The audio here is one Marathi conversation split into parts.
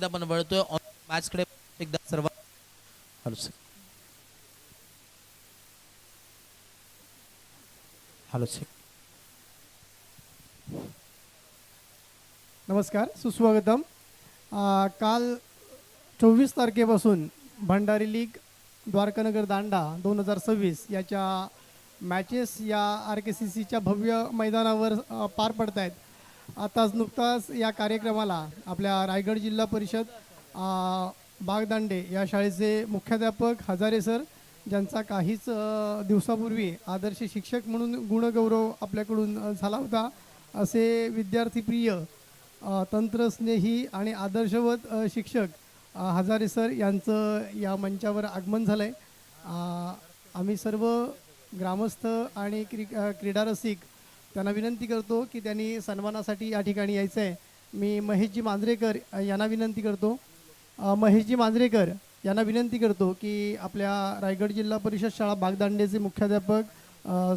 एकदा आपण वळतोय मॅच कडे एकदा सर्व. Hello sir. Hello sir. नमस्कार, सुस्वागतम. काल 24 तारखेपासून भंडारी लीग द्वारकानगर दांडा 2026 याच्या मॅचेस या RKCCच्या भव्य मैदानावर पार पडत आहेत. आताच नुकताच या कार्यक्रमाला आपल्या रायगड जिल्हा परिषद बागदांडे या शाळेचे मुख्याध्यापक हजारे सर, ज्यांचा काहीच दिवसापूर्वी आदर्श शिक्षक म्हणून गुणगौरव आपल्याकडून झाला होता, असे विद्यार्थीप्रिय तंत्रस्नेही आणि आदर्शवत शिक्षक हजारे सर यांचं या मंचावर आगमन झालं आहे. आम्ही सर्व ग्रामस्थ आणि क्रीडारसिक त्यांना विनंती करतो की त्यांनी सन्मानासाठी या ठिकाणी यायचं आहे. मी महेशजी मांजरेकर यांना विनंती करतो विनंती करतो की आपल्या रायगड जिल्हा परिषद शाळा बागदांडेचे मुख्याध्यापक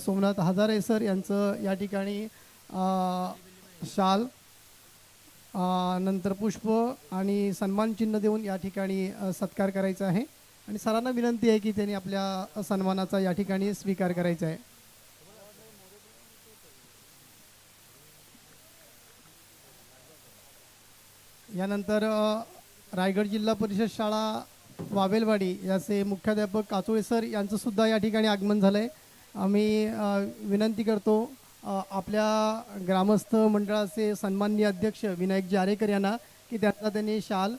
सोमनाथ हजारे सर यांचं या ठिकाणी शाल नंतर पुष्प आणि सन्मान चिन्ह देऊन या ठिकाणी सत्कार करायचा आहे. आणि सरांना विनंती आहे की त्यांनी आपल्या सन्मानाचा या ठिकाणी स्वीकार करायचा आहे. यानंतर रायगड जिल्हा परिषद शाळा वावेलवाडी याचे मुख्याध्यापक काचोळे सर यांचं सुद्धा या ठिकाणी आगमन झालं आहे. आम्ही विनंती करतो आपल्या ग्रामस्थ मंडळाचे सन्माननीय अध्यक्ष विनायकजी आरेकर यांना की त्यांनी शाल,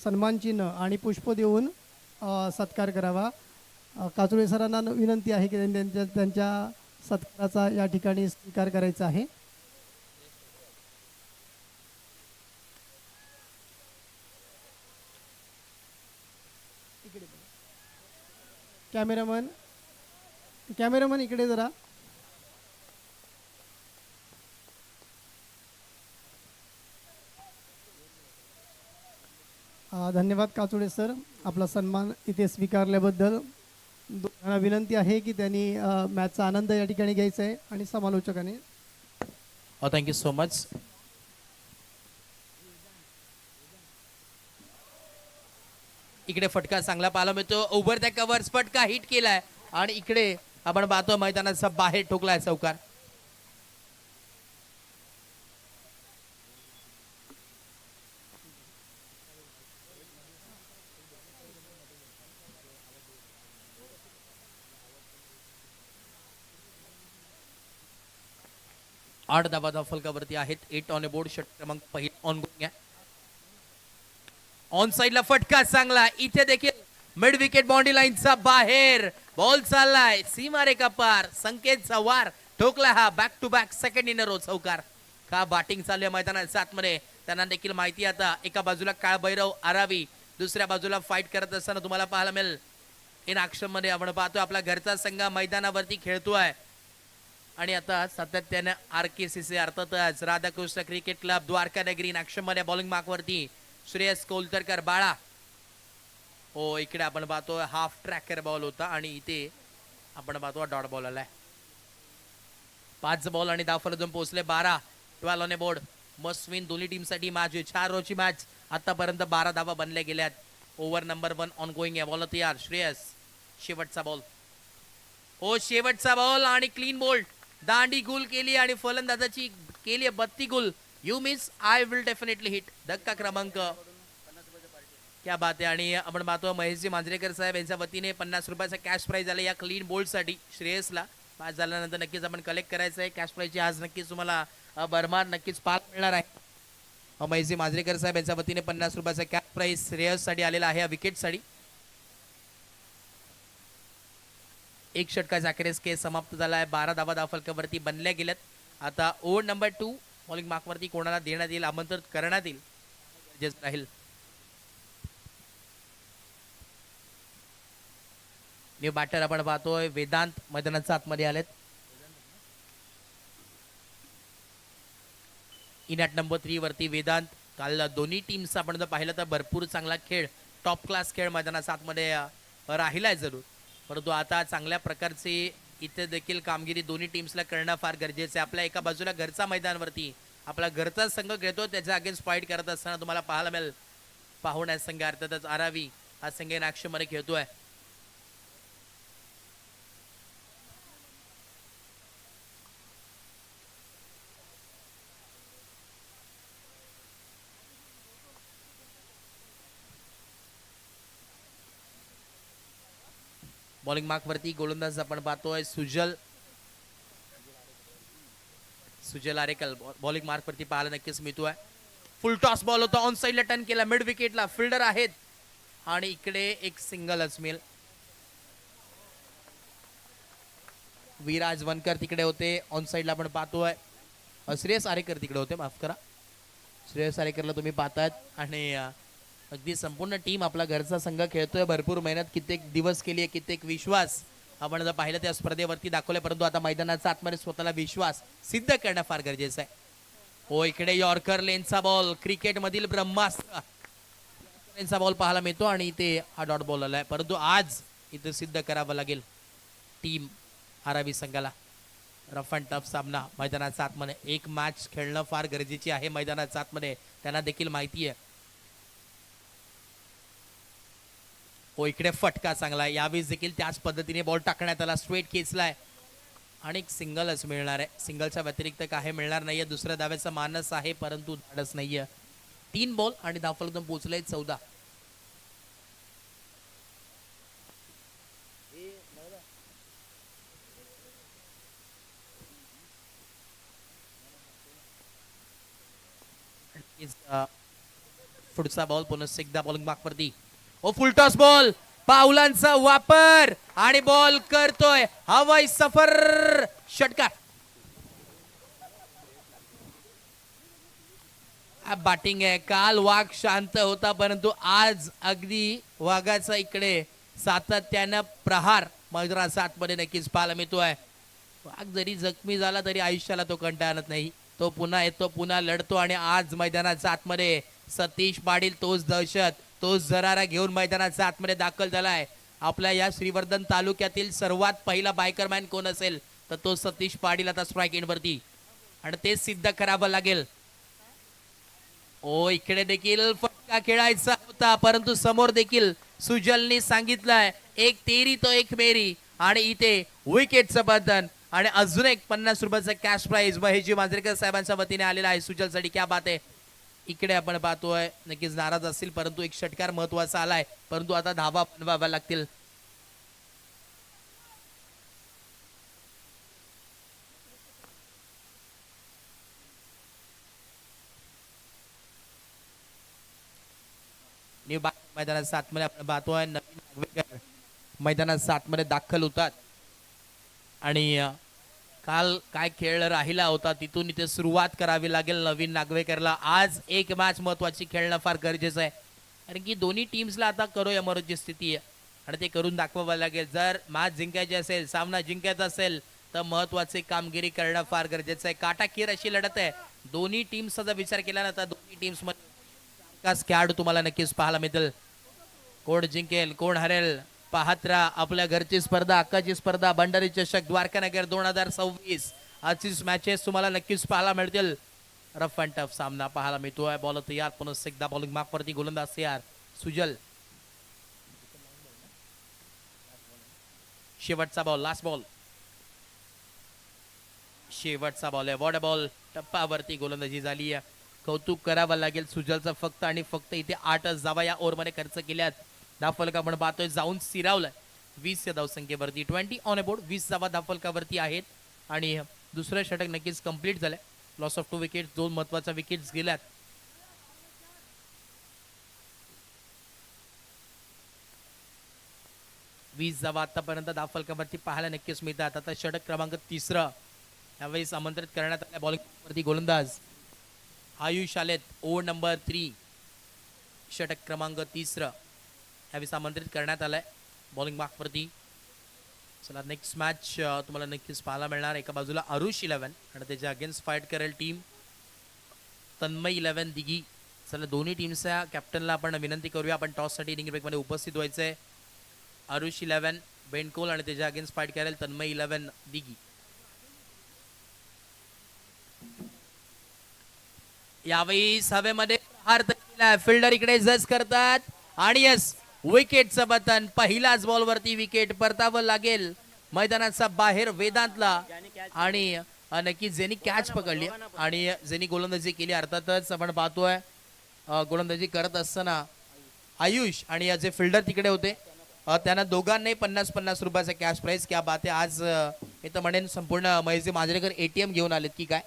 सन्मानचिन्ह आणि पुष्प देऊन सत्कार करावा. काचोळे सरांना विनंती आहे की त्यांच्या सत्काराचा या ठिकाणी स्वीकार करायचा आहे. कॅमेरामन इकडे जरा. धन्यवाद काचोळे सर, आपला सन्मान इथे स्वीकारल्याबद्दल. विनंती आहे की त्यांनी मॅचचा आनंद या ठिकाणी घ्यायचा आहे आणि समालोचकाने. Thank you so much. इकडे फटका चांगला पाहायला मिळतो. ओव्हर द कव्हर्स फटका हिट केलाय आणि इकडे आपण पाहतो मैदानाचा बाहेर ठोकलाय चौकार. आठ धावा फलकावरती आहेत. 8 ऑन बोर्ड. षट क्रमांक पहिला ऑन गोइंग आहे. ऑन साइडला फटका चांगला. इथे देखील मिड विकेट बाउंड्री लाईनचा बाहेर बॉल चाललाय सीमारेखा पार. संकेतचा वार ठोकला. हा back to back second in a row चौकार. का बॅटिंग चालू आहे मैदानाच्या आतमध्ये त्यांना देखील माहिती. आता एका बाजूला काळभैरव आरावी, दुसऱ्या बाजूला फाईट करत असताना तुम्हाला पाहायला मिळेल इन ऍक्शन मध्ये आपण पाहतो आपला घरचा संघ मैदानावरती खेळतोय. आणि आता सातत्याने RKCC अर्थातच Radhakrishna cricket club Dwarkanagari in action मध्ये बॉलिंग मार्क वरती श्रेयस कोलतरकर बाळा. हो, इकडे आपण पाहतो हाफ ट्रॅकर बॉल होता आणि इथे आपण पाहतो डॉट बॉल आलाय. 5 बॉल आणि 10 फलंदाज पोहोचले. 12 ऑन बोर्ड. मस्ट विन दोन्ही टीम साठी मॅच. 4 रोची मॅच. आतापर्यंत 12 धावा बनल्या गेल्यात. ओव्हर नंबर 1 ऑन गोइंग आहे. बॉल तयार. श्रेयस, शेवटचा बॉल. हो, शेवटचा बॉल आणि क्लीन बोल्ड. दांडी गुल केली आणि फलंदाजाची केली 32 गुल. You miss, I will definitely hit. धक्का क्रमांक. क्या बात आहे. आणि आपण पाहतो महेशजी मांजरेकर साहेब यांच्या वतीने 50 रुपयाचा कॅश प्राइज आला या क्लीन बोल्ड साठी श्रेयसला. मॅच झाल्यानंतर नक्कीच आपण कलेक्ट करायचं आहे. कॅश प्राइजची आज नक्कीच तुम्हाला भरमार नक्कीच पाल मिळणार आहे. महेशजी मांजरेकर साहेब यांच्या वतीने 50 रुपयाचा कॅश प्राइज श्रेयस साठी आलेला आहे या विकेट साठी. एक षटकाचा अखेरीस खेळ समाप्त झाला आहे. 12 धावा फलकावरती बनल्या गेल्यात. आता ओव्हर नंबर 2 बॉलिंग मार्कवरती कोणाला देण्यात येईल, आमंत्रित करण्यात येईल जे राहील. न्यू बॅटर आपण पाहतोय वेदांत मैदानाच्या आतमध्ये आलेत. इन ॲट नंबर 3 वरती वेदांत. काल दोन्ही टीम्स आपण जर पाहिलं तर भरपूर चांगला खेळ, टॉप क्लास खेळ मैदानाच्या आतमध्ये राहिलाय जरूर. परंतु आता चांगल्या प्रकारचे इथे देखील कामगिरी दोन्ही टीम्सला करणं फार गरजेचं आहे. आपल्या एका बाजूला घरचा मैदानवरती आपला घरचा संघ घेतो, त्याच्या अगेन्स्ट फाईट करत असताना तुम्हाला पाहायला मिळेल पाहुण्या संघ अर्थातच आरावी हा संघ ॲक्शन मध्ये खेळतोय. बॉलिंग मार्क वरती गोलंदाज आपण पाहतोय सुजल आरेकल. बॉलिंग मार्क वरती पाहायला नक्कीच मिळतोय. फुल टॉस बॉल होता, ऑन साइडला टर्न केला, मिड विकेटला फिल्डर आहेत आणि इकडे एक सिंगलच मिळेल. विराज वनकर तिकडे होते, ऑन साइडला आपण पाहतोय. श्रेयस आरेकर तिकडे होते, माफ करा. श्रेयस आरेकरला तुम्ही पाहतायत आणि अगदी संपूर्ण टीम आपला घरचा संघ खेळतोय. भरपूर मेहनत कित्येक दिवस केली आहे, कित्येक विश्वास आपण जर पाहिलं त्या स्पर्धेवरती दाखवले, परंतु आता मैदानाचा आतमध्ये स्वतःला विश्वास सिद्ध करणं फार गरजेचं आहे. हो, इकडे यॉर्कर लेनचा बॉल, क्रिकेट मधील ब्रह्मास्त्र लेनचा बॉल पाहायला मिळतो आणि इथे हा डॉट बॉल आलाय, परंतु आज इथे सिद्ध करावं लागेल टीम आरावी संघाला. रफ अँड टफ सामना मैदानाचा आतमध्ये, एक मॅच खेळणं फार गरजेची आहे मैदानाच्या आतमध्ये, त्यांना देखील माहिती आहे. हो, इकडे फटका चांगला आहे, यावेळेस देखील त्याच पद्धतीने बॉल टाकण्यात आला, स्ट्रेट खेचलाय आणि एक सिंगलच मिळणार आहे. सिंगलच्या व्यतिरिक्त काही मिळणार नाहीये. दुसऱ्या धाव्याचा मानस आहे परंतु धाडस नाहीये. 3 बॉल आणि धावफलक पोहोचले 14. पुढचा बॉल पुन्हा एकदा बॉलिंग मार्क वरती. ओ, फुल टॉस बॉल, पावलांचा वापर आणि बॉल करतोय हवाई सफर, षटकार. बॅटिंग आहे. काल वाघ शांत होता परंतु आज अगदी वाघाचा इकडे सातत्यानं प्रहार मैदानाच्या आतमध्ये नक्कीच पाहायला मिळतोय. वाघ जरी जखमी झाला तरी आयुष्याला तो कंटाळत नाही, तो पुन्हा येतो, पुन्हा लढतो आणि आज मैदानाच्या आतमध्ये सतीश पाटील तोच दहशत, तोच जरारा घेऊन मैदानाच्या आतमध्ये दाखल झालाय. आपल्या या श्रीवर्धन तालुक्यातील सर्वात पहिला बायकरमॅन कोण असेल तर तो सतीश पाटील आता स्ट्राईक एंड वरती आणि ते सिद्ध करावं लागेल. ओ, इकडे देखील फटका खेळायचा होता परंतु समोर देखील सुजलनी सांगितलंय एक तेरी तो एक मेरी आणि इथे विकेटचं बंधन आणि अजून एक 50 रुपयाचा कॅश प्राइज महेशजी मांजरेकर साहेबांच्या वतीने आलेला आहे सुजलसाठी. क्या बात आहे. इकडे आपण पाहतोय नक्कीच नाराज असतील परंतु एक षटकार महत्वाचा आलाय, परंतु आता धावा बनवाव्या लागतील. मैदानाच्या आतमध्ये आपण पाहतोय नवीन नागवेकर मैदानाच्या आतमध्ये दाखल होतात आणि काल काय खेळ राहिला होता तिथून इथे सुरुवात करावी लागेल नवीन नागवेकरला. आज एक मॅच महत्वाची खेळणं फार गरजेचं आहे कारण की दोन्ही टीम्सला आता करो अमरोची स्थिती आहे आणि ते करून दाखवावं लागेल. जर मॅच जिंकायची असेल, सामना जिंकायचा असेल तर महत्वाची कामगिरी करणं फार गरजेचं आहे. काटाकीर अशी लढत आहे. दोन्ही टीम्सचा जर विचार केला ना तर दोन्ही टीम्स मध्ये खेळाडू तुम्हाला नक्कीच पाहायला मिळतील. कोण जिंकेल कोण हरेल पाहत राहा. आपल्या घरची स्पर्धा, हक्काची स्पर्धा भंडारी चषक द्वारकानगर 2026 आजची मॅचेस तुम्हाला नक्कीच पाहायला मिळतील. रफ अँड टफ सामना पाहायला मिळतोय. बॉल तयार, पुन्हा एकदा बॉलिंग मार्क वरती गोलंदाज तयार सुजल. शेवटचा बॉल, लास्ट बॉल, शेवटचा बॉल आहे. वॉट बॉल, टप्पावरती गोलंदाजी झाली आहे. कौतुक करावं लागेल सुजलचं फक्त आणि फक्त इथे 8च धावा या ओव्हरमध्ये खर्च केल्यात. धावफलक आपण पाहतोय जाऊन सिरावलाय 20 या धावसंख्येवरती. 20 ऑन अ बोर्ड, 20 धावा धावफलकावरती आहेत आणि दुसरं षटक नक्कीच कंप्लीट झालंय. लॉस ऑफ 2 विकेट, 2 महत्वाच्या विकेट्स गेल्यात. वीस धावा आतापर्यंत धावफलकावरती पाहायला नक्कीच मिळतात. आता षटक क्रमांक 3 यावेळेस आमंत्रित करण्यात आल्या बॉलिंग वरती गोलंदाज आयुष आलेत. ओव्हर नंबर 3, षटक क्रमांक 3 यावेळेस आमंत्रित करण्यात आलाय बॉलिंग मार्क वरती. चला नेक्स्ट मॅच तुम्हाला नक्कीच पाहायला मिळणार. एका बाजूला आरुष 11 आणि त्याच्या अगेन्स्ट फाईट करेल टीम तन्मय 11 दिघी. चला दोन्ही टीमच्या कॅप्टनला आपण विनंती करूया, आपण टॉससाठी इनिंग ब्रेकमध्ये उपस्थित व्हायचंय. आरुष 11 बेंडकोल आणि त्याच्या अगेन्स्ट फाईट करेल तन्मय 11 दिघी. यावेळी हवेमध्ये प्रहार फिल्डर इकडे जज करतात आणि यस विकेटचं बटन पहिल्याच बॉल वरती विकेट परतावं लागेल मैदानाचा बाहेर वेदांतला आणि नक्की ज्यांनी कॅच पकडली आणि ज्यांनी गोलंदाजी केली अर्थातच आपण पाहतोय गोलंदाजी करत असताना आयुष आणि या जे फिल्डर तिकडे होते त्यांना दोघांनाही 50-50 रुपयाचा कॅश प्राइस. क्या बात आहे. आज मी तर म्हणेन संपूर्ण महेशजी मांजरेकर ATM घेऊन आलेत की काय.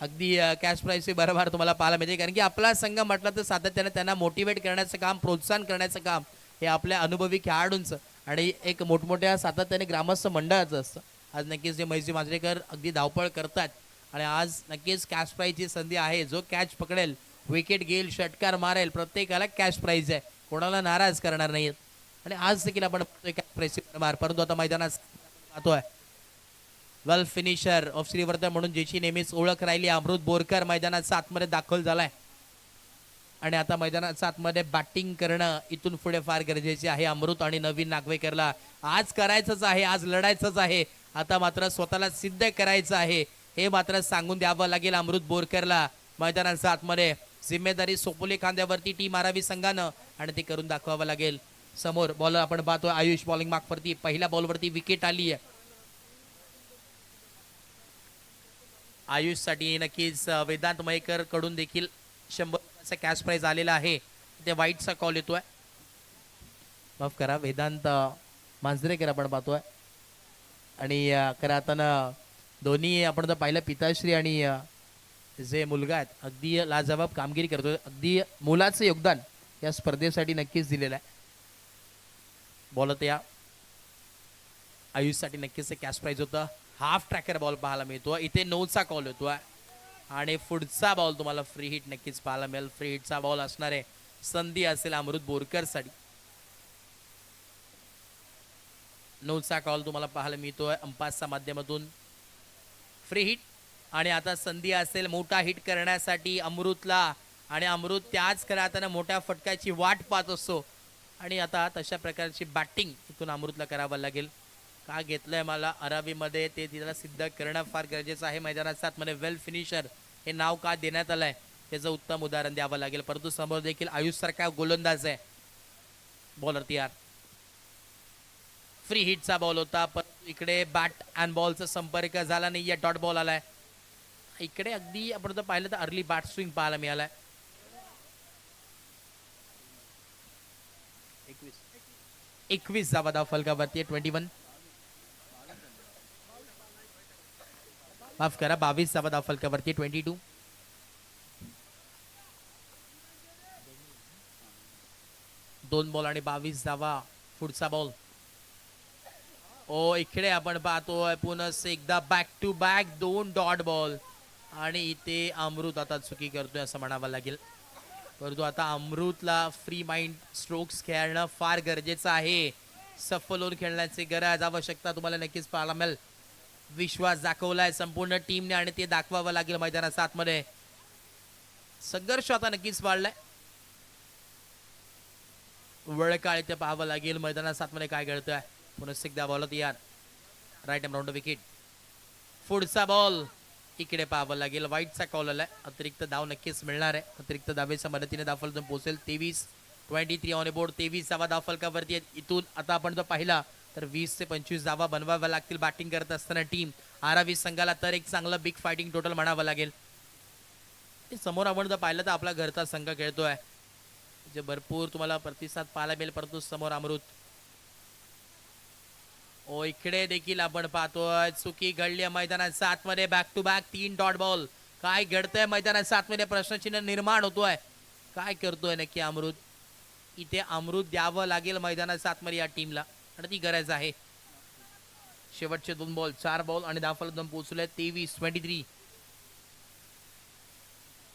अगदी कॅश प्राइस बरोबर तुम्हाला पाहायला मिळते कारण की आपला संघ म्हटलं तर सातत्याने त्यांना मोटिवेट करण्याचं काम प्रोत्साहन करण्याचं काम हे आपल्या अनुभवी खेळाडूंचं आणि एक मोठमोठ्या सातत्याने ग्रामस्थ मंडळाचं असतं. आज नक्कीच जे महेशजी मांजरेकर अगदी धावपळ करतात आणि आज नक्कीच कॅश प्राइजची संधी आहे. जो कॅच पकडेल विकेट घेईल षटकार मारेल प्रत्येकाला कॅश प्राइज आहे. कोणाला नाराज करणार नाहीत आणि आज देखील आपण कॅश प्राइज मार परंतु आता मैदानात पाहतोय वेल फिनिशर ऑफ श्रीवर्धन म्हणून ज्याची नेहमीच ओळख राहिली अमृत बोरकर मैदानाचा आतमध्ये दाखल झालाय आणि आता मैदानाचा आतमध्ये बॅटिंग करणं इथून पुढे फार गरजेचे आहे. अमृत आणि नवीन नागवेकरला आज करायचंच आहे, आज लढायचंच आहे. आता मात्र स्वतःला सिद्ध करायचं आहे हे मात्र सांगून द्यावं लागेल अमृत बोरकरला. मैदानाचा आतमध्ये जिम्मेदारी सोपोली खांद्यावरती टीम आरावी संघानं आणि ते करून दाखवावं लागेल. समोर बॉलर आपण पाहतोय आयुष बॉलिंग मार्कवरती पहिल्या बॉलवरती विकेट आली आहे. आयुष साठी नक्कीच वेदांत मयेकर कडून देखील 100 कॅश प्राइज आलेला आहे. ते वाईटचा कॉल येतोय माफ करा वेदांत मांजरेकर आपण पाहतोय आणि खरं आता दोन्ही आपण जर पाहिलं पिताश्री आणि जे मुलगा आहेत अगदी लाजवाब कामगिरी करतोय. अगदी मुलाचं योगदान या स्पर्धेसाठी नक्कीच दिलेलं आहे. बॉलर या आयुषसाठी नक्कीच कॅश प्राइज होतं. हाफ ट्रॅकर बॉल पाहायला मिळतो इथे 9चा कॉल होतोय आणि पुढचा बॉल तुम्हाला फ्री हिट नक्कीच पाहायला मिळेल. फ्री हिटचा बॉल असणारे संधी असेल अमृत बोरकर साठी. 9चा कॉल तुम्हाला पाहायला मिळतोय अंपासच्या माध्यमातून फ्री हिट आणि आता संधी असेल मोठा हिट करण्यासाठी अमृतला आणि अमृत त्याच कराताना मोठ्या फटक्याची वाट पाहत असतो आणि आता तशा प्रकारची बॅटिंग इथून अमृतला करावं लागेल. का घेतलंय मला अराबीमध्ये ते तिला सिद्ध करणं फार गरजेचं आहे. मैदानात मध्ये वेल फिनिशर हे नाव का देण्यात आलंय त्याचं उत्तम उदाहरण द्यावं लागेल. परंतु समोर देखील आयुष सारखा गोलंदाज आहे. बॉलर तयार फ्री हिटचा बॉल होता पण इकडे बॅट अँड बॉलचा संपर्क झाला नाहीये. डॉट बॉल आलाय इकडे. अगदी आपण जर पाहिलं तर अर्ली बॅट स्विंग पाहायला मिळालाय. 21 धावा धाव फलकावरती 21 माफ करा 22 धावा धाव फलकावरती 22 2 बॉल आणि 22 धावा. पुढचा बॉल ओ इकडे आपण पाहतोय पुन्हा एकदा back to back 2 dot ball आणि इथे अमृत आता चुकी करतोय असं म्हणावं लागेल. परंतु आता अमृतला फ्री माइंड स्ट्रोक्स खेळणं फार गरजेचं आहे. सफल होऊन खेळण्याची गरज आवश्यकता तुम्हाला नक्कीच पाहायला मिळेल. विश्वास दाखवलाय संपूर्ण टीमने आणि ते दाखवावं लागेल. मैदानाच्या आतमध्ये संघर्ष आता नक्कीच वाढलाय. वेळ काळ इथे पाहावं लागेल मैदानाच्या आतमध्ये काय घडतंय. पुन्हा एकदा बॉल तयार राईट एम राऊंड विकेट. पुढचा बॉल इकडे पाहावं लागेल. वाईटचा कॉल आलाय. अतिरिक्त धाव नक्कीच मिळणार आहे. अतिरिक्त धावेच्या मदतीने धाव फलकावर पोहोचेल. 23 ऑन बोर्ड 23 धावा धाव फलकावरती आहेत. इथून आता आपण जर पाहिला तर 20 ते 25 धावा बनवाव्या लागतील बॅटिंग करत असताना टीम आरावी संघाला. तर एक चांगलं बिग फायटिंग टोटल म्हणावं लागेल. समोर आपण जर पाहिलं तर आपला घरचा संघ खेळतोय जे भरपूर तुम्हाला प्रतिसाद पाहायला मिळेल. परंतु समोर अमृत ओ इकडे देखील आपण पाहतोय चुकी घडली मैदानाच्या आतमध्ये. Back to back 3 dot ball. काय घडतंय मैदानाच्या आतमध्ये प्रश्नचिन्ह निर्माण होतोय. काय करतोय नक्की अमृत. इथे अमृत द्यावं लागेल मैदानाच्या आतमध्ये या टीमला आणि ती गरज आहे. शेवटचे 2 बॉल 4 बॉल आणि धावफलक पोहोचले 23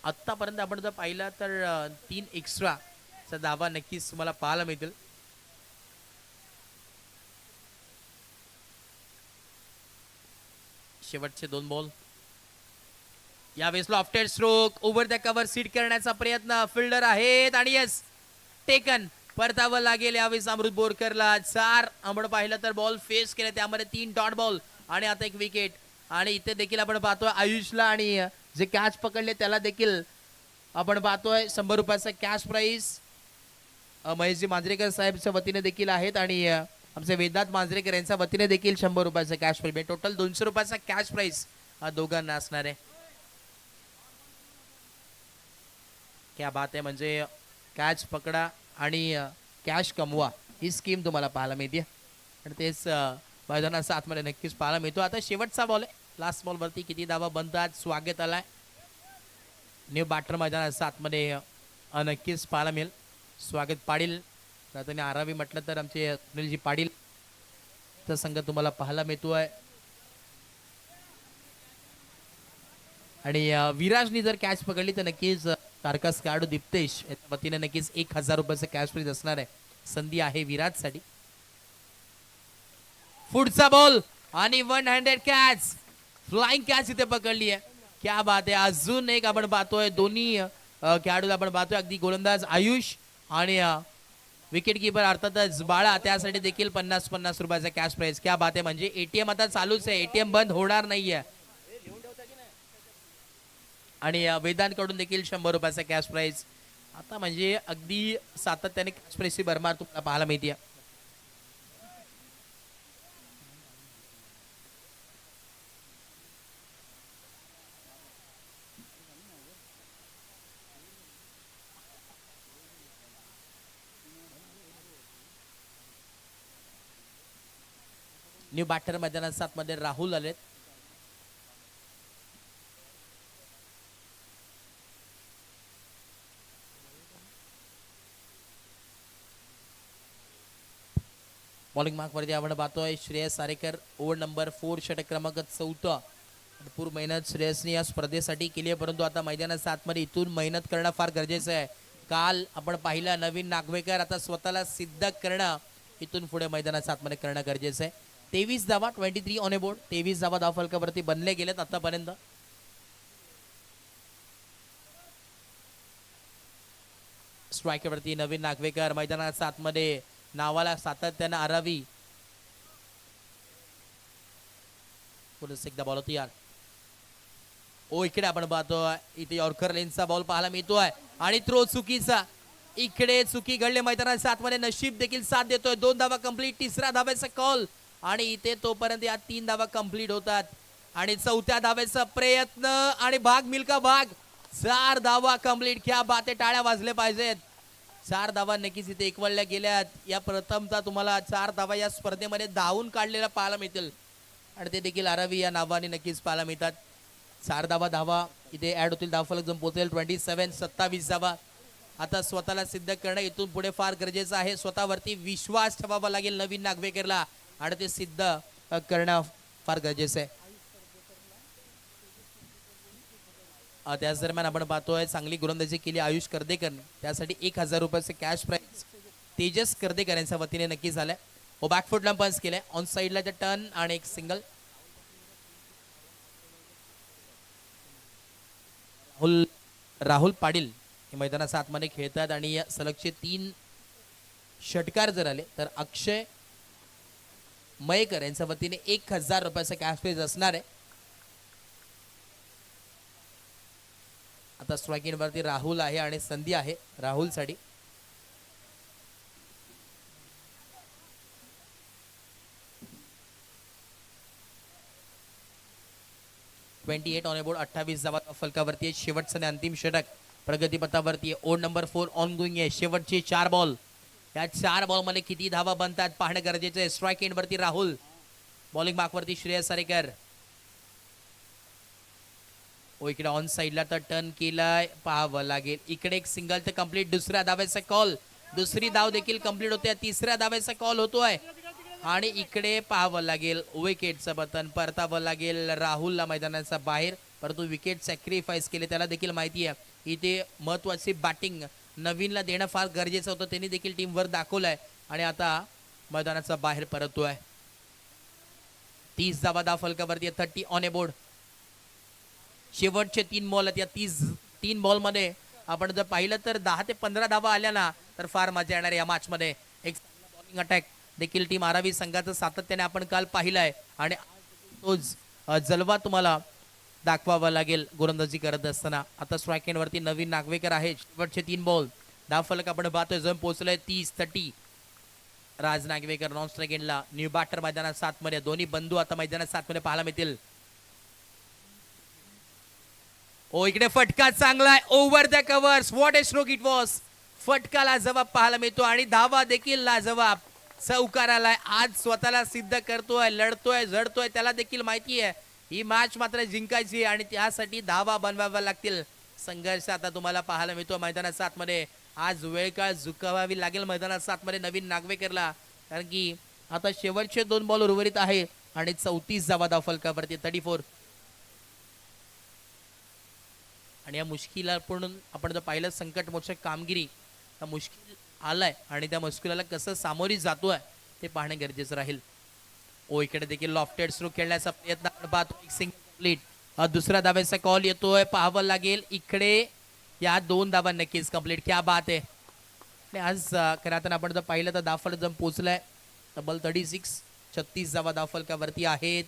आतापर्यंत आपण जर पाहिलं तर 3 एक्स्ट्रा चा धावा नक्कीच तुम्हाला पाहायला मिळतील. शेवटचे 2 बॉल यावेळेस lofted stroke over the cover seat करण्याचा प्रयत्न फिल्डर आहेत आणि यस टेकन. परतावं लागेल यावेळेस अमृत बोरकरला. 4 आपण पाहिलं तर बॉल फेस केले त्यामध्ये 3 डॉट बॉल आणि आता एक विकेट. आणि इथे देखील आपण पाहतोय आयुषला आणि जे कॅच पकडले त्याला देखील आपण पाहतोय 100 रुपयाचा कॅश प्राइस महेशजी मांजरेकर साहेबच्या वतीने देखील आहेत आणि आमचे वेदांत मांजरेकर यांच्या वतीने देखील 100 रुपयाचा कॅश प्राइस टोटल 200 रुपयाचा कॅश प्राइस दोघांना असणार आहे. क्या बात आहे. म्हणजे कॅच पकडा आणि कॅश कमवा ही स्कीम तुम्हाला पाहायला मिळते आणि तेच मैदानाचा आतमध्ये नक्कीच पाहायला मिळतो. आता शेवटचा बॉल आहे. लास्ट बॉल वरती किती धावा बनतात. स्वागत आलाय न्यू बॅटर मैदानाचा आतमध्ये नक्कीच पाहायला मिळेल. स्वागत पाटील त्यांनी आरावी म्हटलं तर आमचे अनिलजी पाटील चा संघ तुम्हाला पाहायला मिळतोय आणि विराजनी जर कॅच पकडली तर नक्कीच तारकास खेळाडू दीप्तेश याच्या वतीने नक्कीच 1000 रुपयाचं कॅश प्राइज असणार आहे. संधी आहे विराजसाठी. पुढचा बॉल आणि 100 कॅच फ्लाइंग कॅच इथे पकडली आहे. क्या बात आहे. अजून एक आपण पाहतोय दोन्ही खेळाडूला आपण पाहतोय अगदी गोलंदाज आयुष आणि विकेट किपर अर्थातच बाळा त्यासाठी देखील 50-50 रुपयाचा कॅश प्राइज. क्या बात आहे. म्हणजे एटीएम आता चालूच आहे. एटीएम बंद होणार नाहीये आणि वेदांतकडून देखील 100 रुपयाचा कॅश प्राइज. आता म्हणजे अगदी सातत्याने कॅश प्राइजची भरमार तुम्हाला पाहायला मिळते. न्यू बॅटर मैदानात 7 मध्ये राहुल आलेत. बॉलिंग मार्क वरती आपण पाहतोय श्रेयस सारेकर ओव्हर नंबर 4 षटक क्रमांक 14. भरपूर मेहनत श्रेयसने या स्पर्धेसाठी केली आहे परंतु आता मैदानाच्या आतमध्ये इथून मेहनत करणं फार गरजेचं आहे. काल आपण पाहिलं नवीन नागवेकर आता स्वतःला सिद्ध करणं इथून पुढे मैदानाच्या आतमध्ये करणं गरजेचं आहे. 23 धावा 23 ऑन ए बोर्ड 23 धावा धावफलकावरती बनले गेलेत आतापर्यंत. स्ट्रायकरवरती नवीन नागवेकर मैदानाच्या आतमध्ये नावाला सातत्यानं आरावी. पुढे एकदा बॉल होतो यार. ओ इकडे आपण पाहतो इथे यॉर्कर लेनचा बॉल पाहायला मिळतोय आणि थ्रो चुकीचा. इकडे चुकी घडले मैदानाच्या आतमध्ये नशीब देखील साथ देतोय. 2 धावा कंप्लीट. तिसरा धाव्याचा कॉल आणि इथे तोपर्यंत या 3 धावा कंप्लीट होतात आणि 4थ्या धाव्याचा प्रयत्न आणि भाग मिल्का भाग 4 धावा कंप्लीट. क्या बात आहे. टाळ्या वाजल्या पाहिजेत. 4 धावा नक्कीच इथे एकवळल्या गेल्यात. या प्रथमता तुम्हाला 4 धावा या स्पर्धेमध्ये धावून काढलेला पाहायला मिळतील आणि ते देखील आरावी या नावाने नक्कीच पाहायला मिळतात. 4 धावा इथे ऍड होतील. धावफलक जम पोहोचेल 27 धावा. आता स्वतःला सिद्ध करणं इथून पुढे फार गरजेचं आहे. स्वतःवरती विश्वास ठेवावा लागेल नवीन नागवेकरला आणि ते सिद्ध करणं फार गरजेचं आहे. त्याच दरम्यान आपण पाहतोय चांगली गोलंदाजी केली आयुष कर्देकरने. त्यासाठी 1000 रुपयाचे कॅश प्राइज तेजस कर्देकर यांच्या वतीने नक्की झालंय. ओ बॅकफुटला पंच केलंय. ऑन साइडला टर्न आणि एक सिंगल. राहुल पाटील हे मैदानाच्या आतमध्ये खेळतात आणि या सलगचे 3 षटकार जर आले तर अक्षय मयेकर यांच्या वतीने 1000 रुपयाचा कॅश प्राइज असणार आहे. आता स्ट्रायकिंग वरती राहुल आहे आणि संधी आहे राहुल साठी. ऑन ए बोर्ड 28 धावा फलकावरती आहे. शेवटचं आणि अंतिम षटक प्रगतीपथावरती आहे. ओव्हर नंबर 4 ऑन गोइंग आहे. शेवटचे 4 बॉल. या 4 बॉल मध्ये किती धावा बनतात पाहणं गरजेचं आहे. स्ट्राईक एंड वरती राहुल. बॉलिंग मार्क वरती श्रेयस सारेकर. इकडे ऑन साइडला तर टर्न केलाय पाहावं लागेल. इकडे एक सिंगल तर कंप्लीट. दुसऱ्या धाव्याचा कॉल. दुसरी धाव देखील कंप्लीट होते. तिसऱ्या धाव्याचा कॉल होतोय आणि इकडे पाहावं लागेल विकेटचं बटन परतावं लागेल राहुलला मैदानाच्या बाहेर. परंतु विकेट सॅक्रिफाईस केले. त्याला देखील माहिती आहे इथे महत्वाची बॅटिंग नवीनला देणं फार गरजेचं होतं. त्यांनी देखील टीमवर दाखवलंय आणि आता मैदानाच्या बाहेर परततोय. 30 धावा धावफलकावरती 30 ऑन ए बोर्ड. शेवटचे 3 बॉल आहेत. या 3 बॉल मध्ये आपण जर पाहिलं तर 10 ते 15 धावा आल्या ना तर फार मजा येणार या मॅच मध्ये. एक बॉलिंग अटॅक देखील टीम आरावी संघाचं सातत्याने आपण काल पाहिलाय आणि तोच जलवा तुम्हाला दाखवावा लागेल गोलंदाजी करत असताना. आता स्ट्राईक एंडवरती नवीन नागवेकर आहे. शेवटचे 3 बॉल. धावफलक आपण पाहतोय जण पोहोचलोय 30-30. राज नागवेकर नॉन स्ट्राईक एंडला. न्यू बॅटर मैदानात 7 मध्ये. दोन्ही बंधू आता मैदानात 7 मध्ये पाहायला मिळतील. ओ इकडे फटका चांगला आहे. Over the covers. What A stroke it was. फटका लाजवाब पाहायला मिळतो आणि धावा देखील लाजवाब. चौकार आलाय. आज स्वतःला सिद्ध करतोय, लढतोय, झडतोय. त्याला देखील माहिती आहे ही मॅच मात्र जिंकायची आणि त्यासाठी धावा बनवाव्या लागतील. संघर्ष आता तुम्हाला पाहायला मिळतो मैदानात 7 मध्ये. आज वेळ काळ झुकवावी लागेल मैदानात 7 मध्ये नवीन नागवेकरला, कारण की आता शेवटचे 2 बॉल उर्वरित आहे आणि 34 धावा धावफलकावरती 34. आणि या मुश्किला पण आपण जर पाहिलं संकट मोठं कामगिरी त्या मुश्किल आलाय आणि त्या मुश्किलाला कसं सामोरी जातोय ते पाहणे गरजेचं राहील. ओ इकडे देखील लॉफ्टेड स्ट्रोक खेळण्याचा प्रयत्न आपण पाहतो. एक सिंगल कंप्लीट. दुसऱ्या धाव्याचा कॉल येतोय, पाहावं लागेल. इकडे या 2 धावा नक्कीच कंप्लीट. क्या बात आहे. आणि आज खरं आता आपण जर पाहिलं तर धावफलक जम पोहोचलाय तब्बल 36 धावा धावफलकावरती आहेत.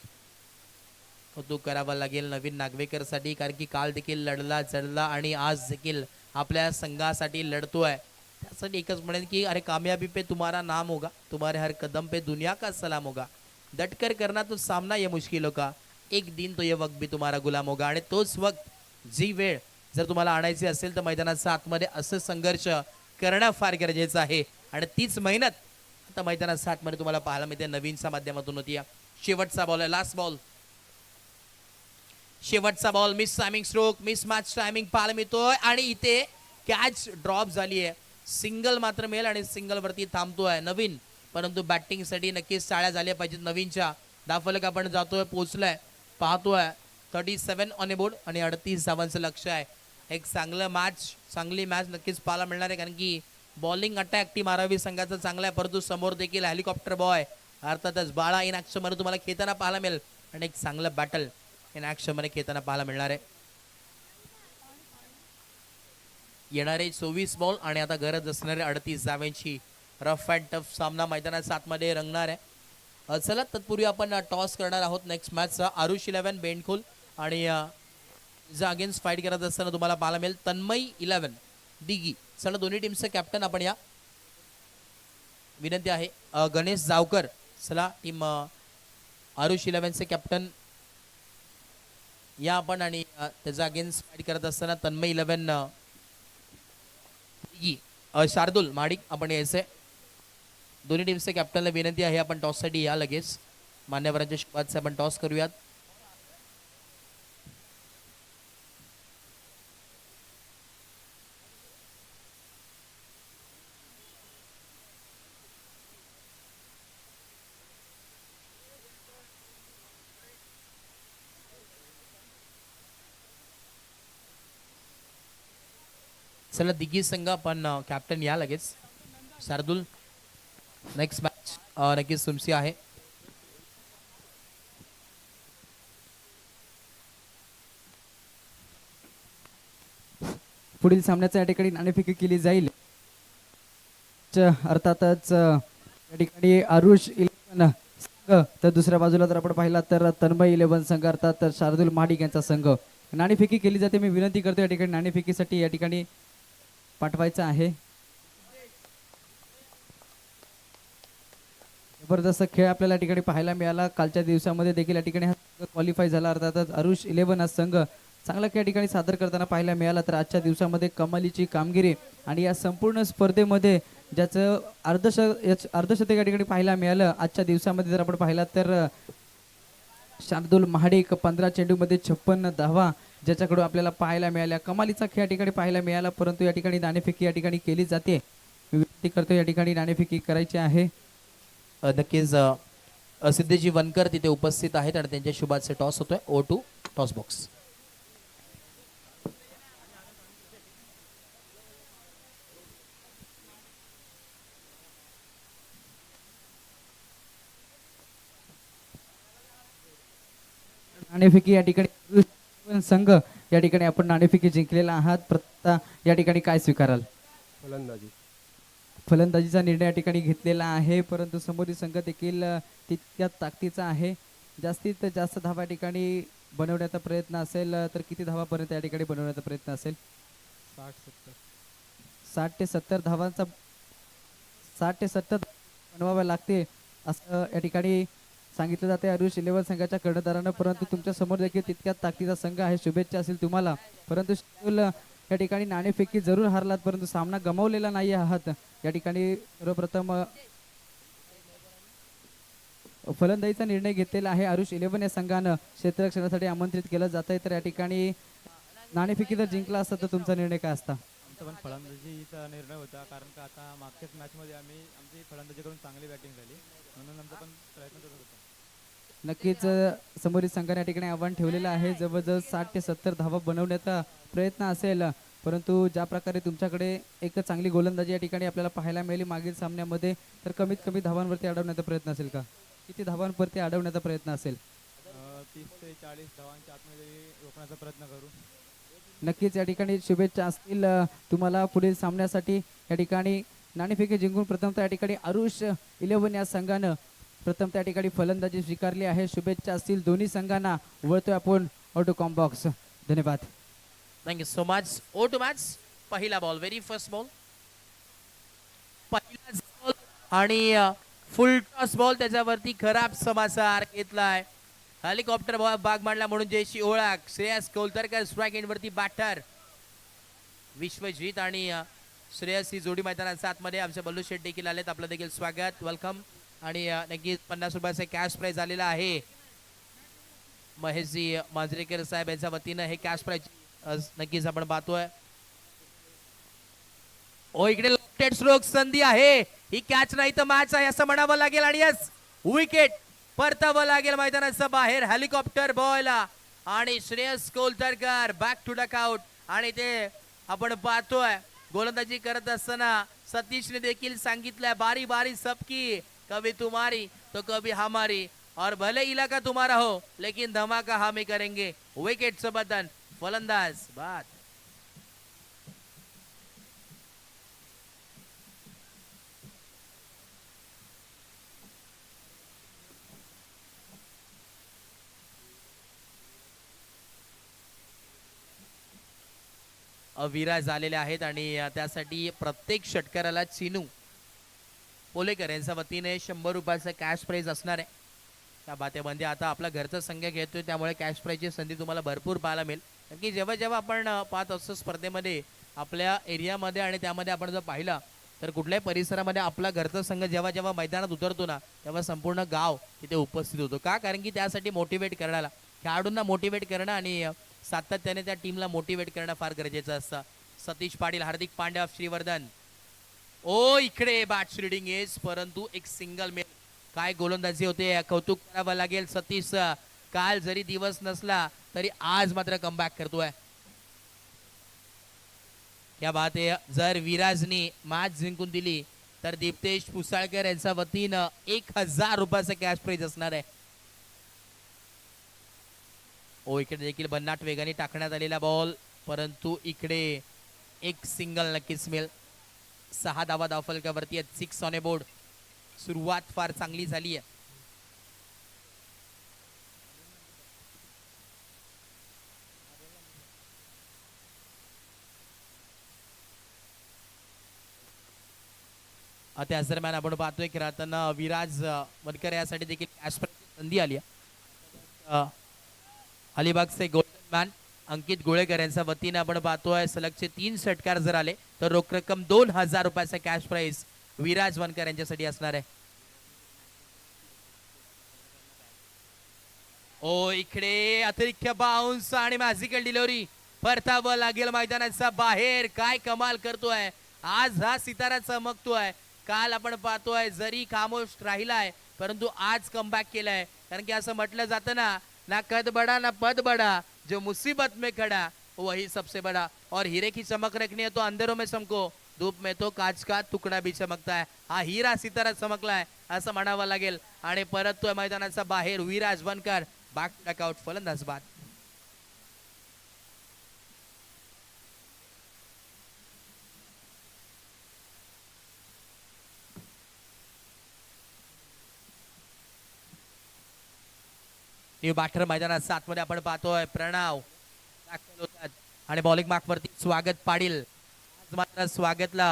कौतुक करावं लागेल नवीन नागवेकरसाठी, कारण की काल देखील लढला जडला आणि आज देखील आपल्या संघासाठी लढतोय. त्यासाठी एकच म्हणेन की अरे कामयाबी पे तुम्हारा नाम होगा, तुम्हारे हर कदम पे दुनिया का सलाम होगा, डटकर करना तो सामना ये मुश्किल होगा, एक दिन तो ये वक्त भी तुम्हारा गुलाम होगा. आणि तोच वक्त जी वेळ जर तुम्हाला आणायची असेल तर मैदानाच्या आतमध्ये असं संघर्ष करणं फार गरजेचं आहे. आणि तीच मेहनत आता मैदानाच्या आतमध्ये तुम्हाला पाहायला मिळते नवीनच्या माध्यमातून होती. शेवटचा बॉल आहे, लास्ट बॉल. शेवटचा ball. Miss timing stroke, miss match timing पाहायला मिळतोय आणि इथे कॅच ड्रॉप झाली आहे. सिंगल मात्र मिळेल आणि सिंगल वरती थांबतोय नवीन. परंतु बॅटिंग साठी नक्कीच टाळ्या झाल्या पाहिजेत नवीनच्या. धावफलक आपण जातोय, पोहोचलाय, पाहतोय 37 ऑन ए बोर्ड आणि 38 धावांचं लक्ष आहे. एक चांगली मॅच नक्कीच पाहायला मिळणार आहे, कारण की बॉलिंग अटॅक टीम आरावी संघाचा चांगला आहे. परंतु समोर देखील हेलिकॉप्टर बॉय अर्थातच बाळा इन ऍक्शन मध्ये तुम्हाला खेळताना पाहायला मिळेल आणि एक चांगलं बॅटल इन ऍक्शन मध्ये खेळताना पाहायला मिळणार आहे. येणारे 24 बॉल आणि आता गरज असणारे 38 धाव्यांची. रफ अँड टफ सामना मैदानात 7 मध्ये रंगणार आहे. चला तत्पूर्वी आपण टॉस करणार आहोत नेक्स्ट मॅचचा. आरुष 11 बेंडखोल आणि जा अगेन्स्ट फाईट करत असताना तुम्हाला पाहायला मिळेल तन्मय 11 दिगी. चला दोन्ही टीमचं कॅप्टन आपण या. विनंती आहे गणेश जावकर. चला टीम आरुष 11चे कॅप्टन या आपण. आणि त्याचा अगेन्स्ट फाईट करत असताना तन्मय 11 शार्दुल माडिक आपण यायचंय. दोन्ही टीमचे कॅप्टनला विनंती आहे आपण टॉससाठी या लगेच. मान्यवरांच्या शुभाचे आपण टॉस करूयात. चला दिग्गी संघ आपण कॅप्टन या लगेच. शार्दुल नेक्स्ट मॅच नक्कीच तुमची आहे. पुढील सामन्याचा या ठिकाणी नाणेफेकी केली जाईल. अर्थातच या ठिकाणी आरुष 11 संघ, तर दुसऱ्या बाजूला जर आपण पाहिला तर तन्मय 11 संघ अर्थात तर शार्दुल महाडिक यांचा संघ. नाणेफेकी केली जाते. मी विनंती करतो या ठिकाणी नाणेफेकीसाठी या ठिकाणी पाठवायचं आहे. जबरदस्त खेळ आपल्याला या ठिकाणी पाहायला मिळाला. कालच्या दिवसामध्ये देखील या ठिकाणी क्वालिफाय झाला. अर्थातच आरुष 11 हा संघ चांगला खेळ या ठिकाणी सादर करताना पाहायला मिळाला. तर आजच्या दिवसामध्ये कमालीची कामगिरी आणि या संपूर्ण स्पर्धेमध्ये ज्याचं अर्धशतक या ठिकाणी पाहायला मिळालं. आजच्या दिवसामध्ये जर आपण पाहिला तर शार्दुल महाडिक 15 चेंडूमध्ये 56 धावा ज्याच्याकडून आपल्याला पाहायला मिळाल्या. कमालीचा खेळ या ठिकाणी पाहायला मिळाला. परंतु या ठिकाणी नाणेफेकी या ठिकाणी केली जाते. मी विनंती करतो या ठिकाणी नाणेफेकी करायची आहे. नक्कीच सिद्धेजी वनकर तिथे उपस्थित आहेत आणि त्यांच्या शुभाचे टॉस होतोय. O2 toss box. नाणेफेकी या ठिकाणी संघ या ठिकाणी आपण नाणेफेकी जिंकलेला आहात. प्रत्ता या ठिकाणी काय स्वीकाराल? फलंदाजीचा निर्णय या ठिकाणी घेतलेला आहे. परंतु समोरील संघ देखील तितक्याच ताकदीचा आहे. जास्तीत जास्त धावा या ठिकाणी बनवण्याचा प्रयत्न असेल तर किती धावापर्यंत या ठिकाणी बनवण्याचा प्रयत्न असेल? 60 ते 70 धावांचा 60 ते 70 बनवाव्या लागते असं या ठिकाणी सांगितलं जाते आरुष 11 संघाच्या कर्णधारानं. परंतु तुमच्या समोर देखील तितक्याच ताकदीचा संघ आहे. शुभेच्छा असेल तुम्हाला. परंतु शेड्यूल या ठिकाणी नाणेफेकी जरूर हारलात परंतु सामना गमावलेला नाही आहात. या ठिकाणी सर्वप्रथम फलंदाजीचा निर्णय घेतलेला आहे आरुष 11 या संघानं. क्षेत्ररक्षणासाठी आमंत्रित केलं जात आहे. तर या ठिकाणी नाणेफेकी जर जिंकला असता तर तुमचा निर्णय काय असता? आमचा पण फलंदाजीचा निर्णय होता, कारण का आता मागच्याच मॅचमध्ये आमची फलंदाजी करून चांगली बॅटिंग झाली, म्हणून आमचा पण प्रयत्न तसाच होता. नक्कीच समोरील संघाने या ठिकाणी आव्हान ठेवलेलं आहे. जवळजवळ 60 ते 70 धावा बनवण्याचा प्रयत्न असेल. परंतु ज्या प्रकारे तुमच्याकडे एक चांगली गोलंदाजी या ठिकाणी आपल्याला पाहायला मिळाली मागील सामन्यामध्ये, तर कमीत कमी धावांवरती अडवण्याचा प्रयत्न असेल का? किती धावांवरती अडवण्याचा प्रयत्न असेल? 30 ते 40 धावांच्या आतमध्ये रोखण्याचा प्रयत्न करू. नक्कीच या ठिकाणी शुभेच्छा असतील तुम्हाला पुढील सामन्यासाठी. या ठिकाणी नाणेफेकी जिंकून प्रथमतः या ठिकाणी आरुष 11 या संघानं प्रथम त्या ठिकाणी फलंदाजी स्वीकारली आहे. शुभेच्छा असतील दोन्ही संघांना. वळतोय आपण ऑटोकॉम बॉक्स. धन्यवाद. Thank you so much. ओ टू मॅच. पहिला बॉल, व्हेरी फर्स्ट बॉल, पहिलाच बॉल आणि फुल टॉस बॉल. त्याच्यावरती खराब समाचार घेतलाय. हेलिकॉप्टर बाग मांडला म्हणून जयशी ओळख. श्रेयस कोलतरकर स्ट्राईक एंड वरती बॅटर. विश्वजित आणि श्रेयस ही जोडी मैदानाच्या आतमध्ये. आमचे बल्लू शेठ देखील आलेत. आपलं देखील स्वागत, वेलकम. आणि नक्कीच 50 रुपयाचा कॅश प्राइज आलेला आहे. महेशजी मांजरेकर साहेब यांच्या वतीनं हे कॅश प्राइज नक्कीच आपण पाहतोय. ओ इकडे लेफ्टेड स्ट्रोक संधी आहे. ही कॅच नाही तर मॅच आहे असं म्हणावं लागेल. आणि यस, विकेट परतावं लागेल मैदानाच्या बाहेर. हेलिकॉप्टर बॉल आणि श्रेयस कोलतरकर बॅक टू डकआउट. आणि ते आपण पाहतोय गोलंदाजी करत असताना सतीशने देखील सांगितलंय, बारी बारी सबकी, कभी तुम्हारी तो कभी हमारी, और भले इलाका तुम्हारा हो लेकिन धमाका हम ही करेंगे. विकेटचं बटन, फलंदाज बाद. विराज आलेले आहेत आणि त्यासाठी प्रत्येक षटकाराला चिनू पोलेकर यांच्या वतीने 100 रुपयाचा कॅश प्राइज असणार आहे. त्या बातेमध्ये आता आपला घरचा संघ घेतोय त्यामुळे कॅश प्राइजची संधी तुम्हाला भरपूर पाहायला मिळेल. कारण की जेव्हा जेव्हा आपण पाहत असतो स्पर्धेमध्ये आपल्या एरियामध्ये आणि त्यामध्ये आपण जर पाहिलं तर कुठल्याही परिसरामध्ये आपला घरचा संघ जेव्हा जेव्हा मैदानात उतरतो ना तेव्हा संपूर्ण गाव तिथे उपस्थित होतो. का? कारण की त्यासाठी मोटिवेट करण्याला, खेळाडूंना मोटिवेट करणं आणि सातत्याने त्या टीमला मोटिवेट करणं फार गरजेचं असतं. सतीश पाटील, हार्दिक पांड्या, श्रीवर्धन. ओ इकडे बॅट रिडिंग इज, परंतु एक सिंगल मेल. काय गोलंदाजी होते, कौतुक करावं लागेल सतीश. काल जरी दिवस नसला तरी आज मात्र कमबॅक करतोय. क्या बात आहे. जर विराजनी मॅच जिंकून दिली तर दीप्तेश पुसाळकर यांच्या वतीनं 1000 रुपयाचा कॅश प्राइज असणार आहे. ओ इकडे देखील भन्नाट वेगाने टाकण्यात आलेला बॉल, परंतु इकडे एक सिंगल नक्कीच मिळेल. 6 धावा धावफलकावरती आहेत. 6 ऑन ए बोर्ड. सुरुवात फार चांगली झाली आहे. त्याच दरम्यान आपण पाहतोय की राहताना विराज वनकर यासाठी देखील कॅश प्राइजची संधी आली आहे. अलिबागचे गोल्डन अंकित गोळेकर यांच्या वतीने आपण पाहतोय सलगचे 3 षटकार जर आले तर रोख रक्कम 2000 रुपयाचा कॅश प्राइज विराज वनकर यांच्यासाठी असणार आहे. ओ इकडे अतिरिक्त बाउन्स आणि मॅजिकल डिलिव्हरी. परतावं लागेल मैदानाच्या बाहेर. काय कमाल करतोय आज हा सितारा, चमकतोय. काल आपण पाहतोय जरी खामोश राहिलाय परंतु आज कमबॅक केलाय. कारण की असं म्हटलं जातं ना कद बडा ना पद बडा, जो मुसीबत में खड़ा वही सबसे बड़ा, और हीरे की चमक रखनी है तो अंधेरों में चमको, धूप में तो कांच का तुकडा भी चमकता है. हा हिरा सितारा चमकलाय असं म्हणावं लागेल. आणि परत तो मैदानाचा बाहेर विराज वनकर बॅक डकआउट. फलंदाज बाद. न्यू बॅटर मैदानात आतमध्ये आपण पाहतोय प्रणव दाखल होतात आणि बॉलिंग मार्क वरती स्वागत पाटील. आज मात्र स्वागतला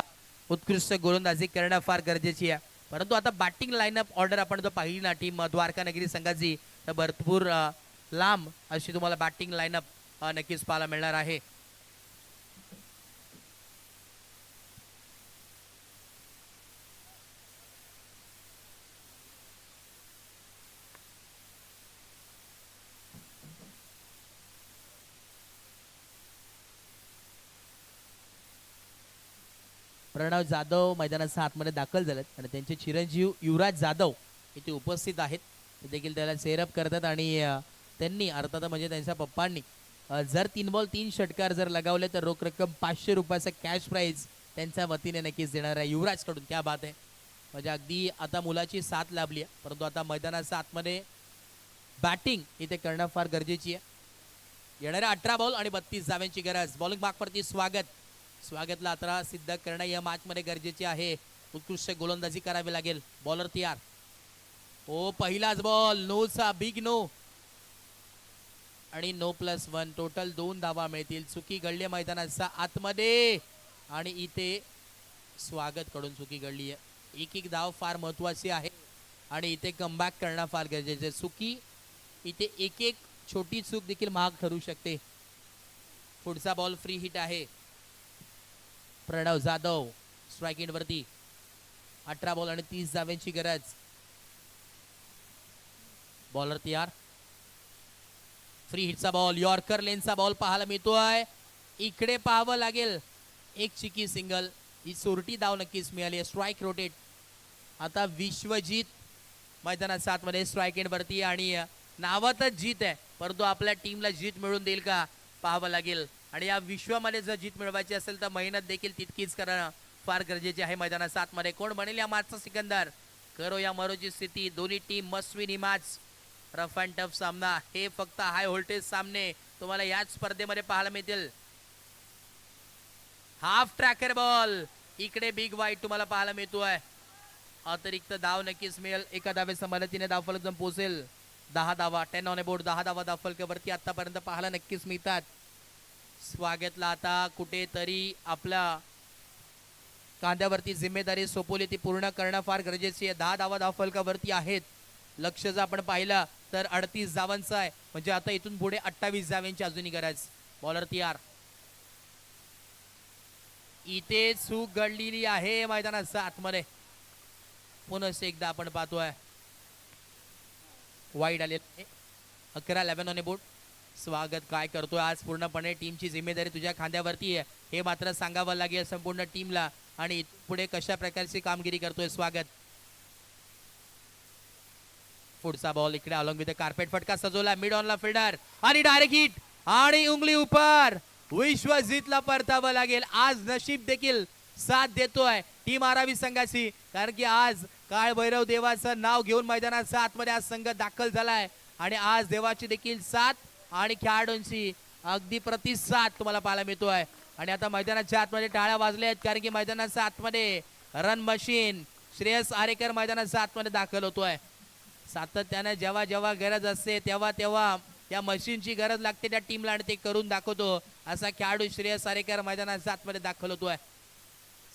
उत्कृष्ट गोलंदाजी करणं फार गरजेची आहे. परंतु आता बॅटिंग लाईनअप ऑर्डर आपण जर पाहिली ना टीम द्वारका नगरी संघाची तर भरपूर लांब अशी तुम्हाला बॅटिंग लाईनअप नक्कीच पाहायला मिळणार आहे. प्रणव जाधव मैदानाच्या आतमध्ये दाखल झालेत आणि त्यांचे चिरंजीव युवराज जाधव इथे उपस्थित आहेत. ते देखील त्याला चेअरअप करतात आणि त्यांनी अर्थात म्हणजे त्यांच्या पप्पांनी जर 3 बॉल 3 षटकार जर लगावले तर रोख रक्कम 500 रुपयाचा कॅश प्राइज त्यांच्या वतीने नक्कीच देणार आहे युवराज कडून. क्या बात आहे. म्हणजे अगदी आता मुलाची साथ लाभली आहे. परंतु आता मैदानाच्या आतमध्ये बॅटिंग इथे करणं फार गरजेची आहे. येणाऱ्या 18 बॉल आणि 32 धाव्यांची गरज. बॉलिंग मार्कवरती स्वागतला आता सिद्ध करणं या मॅच मध्ये गरजेचे आहे. उत्कृष्ट गोलंदाजी करावी लागेल. बॉलर तयार. ओ पहिलाच बॉल नो चा बिग नो आणि नो +1 टोटल 2 धावा मिळतील. चुकी घडली मैदानाच्या आतमध्ये आणि इथे स्वागत कडून चुकी घडली आहे. एक धाव फार महत्वाची आहे आणि इथे कमबॅक करणं फार गरजेचे. चुकी इथे एक छोटी चूक देखील महाग ठरू शकते. पुढचा बॉल फ्री हिट आहे. प्रणव जाधव स्ट्राइक एंड वरती. 18 बॉल आणि 30 धाव्यांची गरज. बॉलर तयार. फ्री हिटचा बॉल यॉर्कर लेनचा बॉल पाहायला मिळतोय. इकडे पाहावं लागेल. एक चिकी सिंगल. ही सोरटी धाव नक्कीच मिळाली. Strike rotate. आता विश्वजीत मैदानाच्या आतमध्ये स्ट्राइक एंड वरती आणि नावातच जीत आहे परंतु आपल्या टीमला जीत मिळून देईल का पाहावं लागेल. आणि या विश्वामध्ये जर जीत मिळवायची असेल तर मेहनत देखील तितकीच करणं फार गरजेचे आहे. मैदानाच्या आतमध्ये कोण बनेल या मॅचचा सिकंदर. करो या मरोची स्थिती. दोन्ही team must win he match. Rough and tough सामना. हे फक्त हाय व्होल्टेज सामने तुम्हाला याच स्पर्धेमध्ये पाहायला मिळतील. Half tracker ball. इकडे बिग वाईट तुम्हाला पाहायला मिळतोय. अतिरिक्त धाव नक्कीच मिळेल. एका धावेच्या मदतीने धावफलक पोहोचेल. 10 धावा 10 ऑन बोर्ड. 10 धावा धावफलकावरती आतापर्यंत पाहायला नक्कीच मिळतात. स्वागतला आता कुठेतरी आपल्या कांद्यावरती जिम्मेदारी सोपवली ती पूर्ण करणं फार गरजेची आहे. 10 धावा धावफलकावरती आहेत. लक्ष जर आपण पाहिलं तर 38 धावांचं आहे म्हणजे आता इथून पुढे 28 धाव्यांची अजूनही गरज. बॉलर तयार. इथे चूक घडलेली आहे मैदानाच्या आतमध्ये. पुन्हा एकदा आपण पाहतोय वाईड आलेले. 11 ऑन बोर्ड. स्वागत काय करतोय आज पूर्णपणे टीमची जिम्मेदारी तुझ्या खांद्यावरती आहे हे मात्र सांगावं लागेल संपूर्ण टीमला. आणि पुढे कशा प्रकारची कामगिरी करतोय स्वागत. पुढचा बॉल इकडे अलॉंग विथ कार्पेट फटका सजवला. मिड ऑनला फिल्डर आणि डायरेक्ट हिट आणि उंगली उपर. विश्वजीतला परतावं लागेल. आज नशीब देखील साथ देतोय टीम आरावी संघाची कारण की आज काळ भैरव देवाचं नाव घेऊन मैदानाच्या आतमध्ये आज संघ दाखल झालाय आणि आज देवाची देखील साथ आणि खेळाडूंची अगदी प्रतिसाद तुम्हाला पाहायला मिळतोय. आणि आता मैदानाच्या आतमध्ये टाळ्या वाजल्या आहेत कारण की मैदानाच्या आतमध्ये रन मशीन श्रेयस आरेकर मैदानाच्या आतमध्ये दाखल होतोय. सातत्याने जेव्हा जेव्हा गरज असते तेव्हा तेव्हा या मशीनची गरज लागते त्या टीमला आणि ते करून दाखवतो असा खेळाडू श्रेयस आरेकर मैदानाच्या आतमध्ये दाखल होतोय.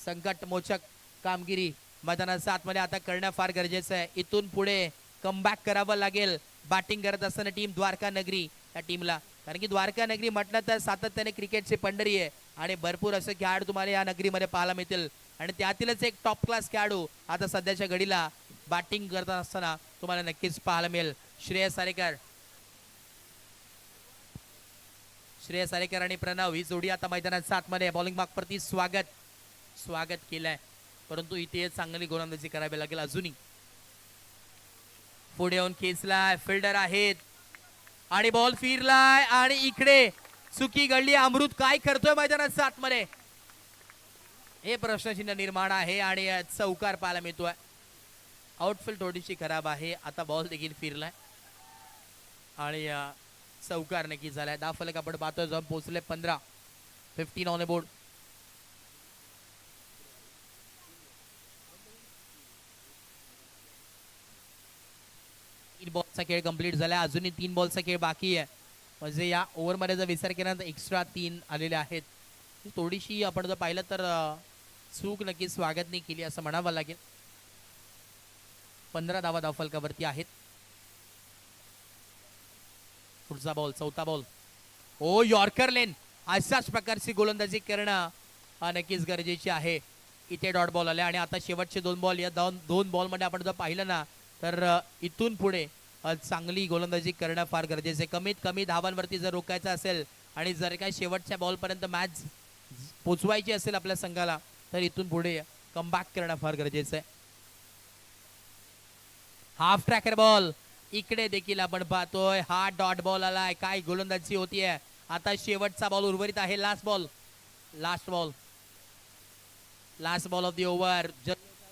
संकट मोचक कामगिरी मैदानाच्या आतमध्ये आता करणं फार गरजेचं आहे. इथून पुढे कमबॅक करावं लागेल. बॅटिंग करत असताना टीम द्वारका नगरी या टीमला कारण की द्वारका नगरी म्हटलं तर सातत्याने क्रिकेटची पंढरी आहे आणि भरपूर असे खेळाडू तुम्हाला या नगरीमध्ये पाहायला मिळतील आणि त्यातीलच एक टॉप क्लास खेळाडू आता सध्याच्या घडीला बॅटिंग करत असताना तुम्हाला नक्कीच पाहायला मिळेल. श्रेयस आरेकर आणि प्रणव ही जोडी आता मैदानाच्या आतमध्ये. बॉलिंग मार्कवरती स्वागत केलंय परंतु इथे चांगली गोलंदाजी करावी लागेल. अजूनही पुढे येऊन खेचलाय. फिल्डर आहेत आणि बॉल फिरलाय आणि इकडे चुकी घडली. अमृत काय करतोय मैदानाच्या आतमध्ये हे प्रश्नचिन्ह निर्माण आहे आणि चौकार पाहायला मिळतोय. आउटफील्ड थोडीशी खराब आहे. आता बॉल देखील फिरलाय आणि चौकार नक्की झालाय. धावफलक आपण पाहतोय जाऊन पोहोचले 15 ऑन बोर्ड. 3 बॉलचा खेळ कंप्लीट झाला, अजूनही 3 बॉलचा खेळ बाकी आहे. म्हणजे या ओव्हरमध्ये जर विचार केला तर एक्स्ट्रा 3 आलेले आहेत. थोडीशी आपण जर पाहिलं तर चूक नक्कीच स्वागतने केली असं म्हणावं लागेल. 15 धावा धावफलकावरती आहेत. पुढचा बॉल, चौथा बॉल. ओ यॉर्कर लेन, अशाच प्रकारची गोलंदाजी करणं नक्कीच गरजेची आहे. इथे डॉट बॉल आले आणि आता शेवटचे 2 बॉल. या दोन बॉलमध्ये आपण जर पाहिलं ना तर इथून पुढे चांगली गोलंदाजी करणं फार गरजेचं आहे. कमीत कमी धावांवरती जर रोखायचं असेल आणि जर काय शेवटच्या बॉलपर्यंत मॅच पोचवायची असेल आपल्या संघाला तर इथून पुढे कमबॅक करणं फार गरजेचं आहे. हाफ ट्रॅकर बॉल इकडे देखील आपण पाहतोय. हा डॉट बॉल आलाय. काय गोलंदाजी होतीये. आता शेवटचा बॉल उर्वरित आहे. Last ball of the over.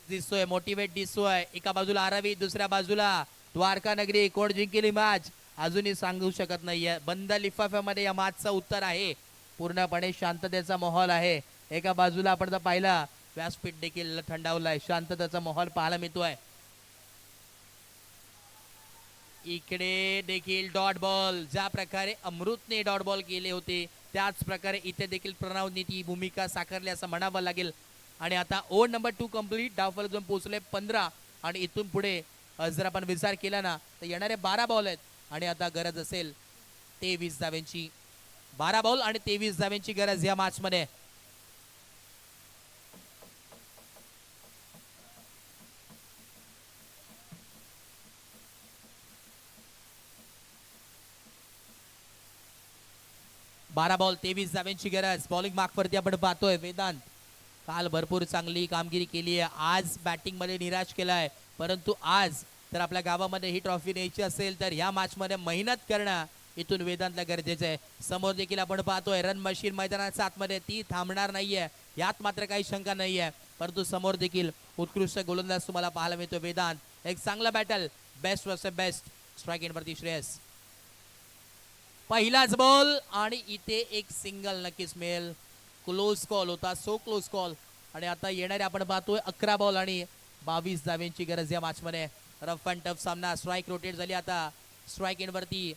दिसतोय, मोटिवेट दिसतोय. एका बाजूला आरावी, दुसऱ्या बाजूला द्वारका नगरी. कोण जिंकली मॅच अजूनही सांगू शकत नाहीये. बंद लिफाफ्यामध्ये या मॅचचं उत्तर आहे. पूर्णपणे शांततेचा माहोल आहे. एका बाजूला आपण जर पाहिला व्यासपीठ देखील थंडावलाय. शांततेचा माहोल पाहायला मिळतोय. इकडे देखील डॉट बॉल. ज्या प्रकारे अमृतने डॉट बॉल केले होते त्याच प्रकारे इथे देखील प्रणवने ती भूमिका साकारली असं म्हणावं लागेल. आणि आता ओव्हर नंबर 2 कंप्लीट. डावफलक जाऊन पोहोचले 15 आणि इथून पुढे जर आपण विचार केला ना तर येणारे 12 बॉल आहेत आणि आता गरज असेल 23 धाव्यांची. 12 बॉल आणि 23 धाव्यांची गरज या मॅच मध्ये. बारा बॉल 23 धाव्यांची गरज. बॉलिंग मार्क वरती आपण पाहतोय वेदांत. काल भरपूर चांगली कामगिरी केली आहे. आज बॅटिंग मध्ये निराश केलाय, परंतु आज तर आपल्या गावामध्ये ही ट्रॉफी न्यायची असेल तर या मॅच मध्ये मेहनत करणं इथून वेदांतला गरजेचं आहे. समोर देखील आपण पाहतोय रन मशीन मैदानाच्या आतमध्ये ती थांबणार नाहीये यात मात्र काही शंका नाहीये. परंतु समोर देखील उत्कृष्ट गोलंदाज तुम्हाला पाहायला मिळतो वेदांत. एक चांगला battle, best versus best. Strike in वरती श्रेयस. पहिलाच बॉल आणि इथे एक सिंगल नक्कीच मिळेल. क्लोज कॉल होता, सो क्लोज कॉल. आणि आता येणारे आपण पाहतोय 11 बॉल आणि 22 धाव्यांची गरज या मॅच मध्ये. रफ अँड टफ सामना. स्ट्राइक रोटेट झाली. आता स्ट्राइक इन वरती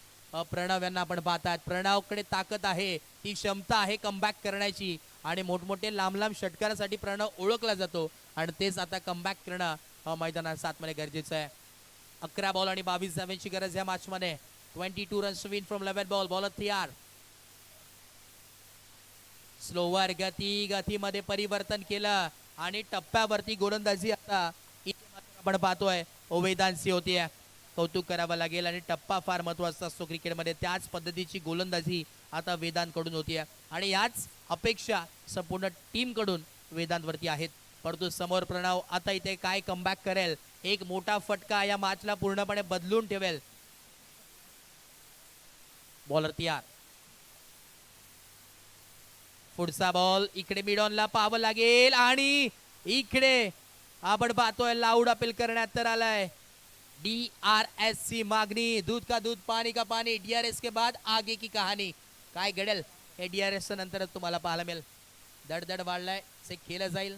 प्रणव यांना आपण पाहतात. प्रणवकडे ताकद आहे, ती क्षमता आहे कमबॅक करण्याची आणि मोठमोठे लांब लांब षटकारासाठी प्रणव ओळखला जातो आणि तेच आता कमबॅक करणं मैदानात 7 मध्ये गरजेचं आहे. 11 बॉल आणि 22 धाव्यांची गरज या मॅच मध्ये. 22 runs to win from 11 ball. Bowler तयार. स्लोवर गतीमध्ये परिवर्तन केलं आणि टप्प्यावरती गोलंदाजी आता इथे आपण पाहतोय वेदांतची होतीये. कौतुक करावं लागेल आणि टप्पा फार महत्वाचा असतो क्रिकेटमध्ये. त्याच पद्धतीची गोलंदाजी आता वेदांत कडून होतीये आणि याच अपेक्षा संपूर्ण टीम कडून वेदांत वरती आहेत. परंतु समोर प्रणव आता इथे काय कमबॅक करेल. एक मोठा फटका या मॅचला पूर्णपणे बदलून ठेवेल. बॉलर तयार. पुढचा बॉल इकडे मिडॉनला पाहावं लागेल आणि इकडे आपण पाहतोय लाऊड अपील करण्यात तर आलाय. DRS ची मागणी. दूध का दूध, पाणी का पाणी. DRS के बाद आगे की कहाणी. काय घडेल हे DRS नंतर तुम्हाला पाहायला मिळेल. दडदड वाढलाय, से खेळलं जाईल.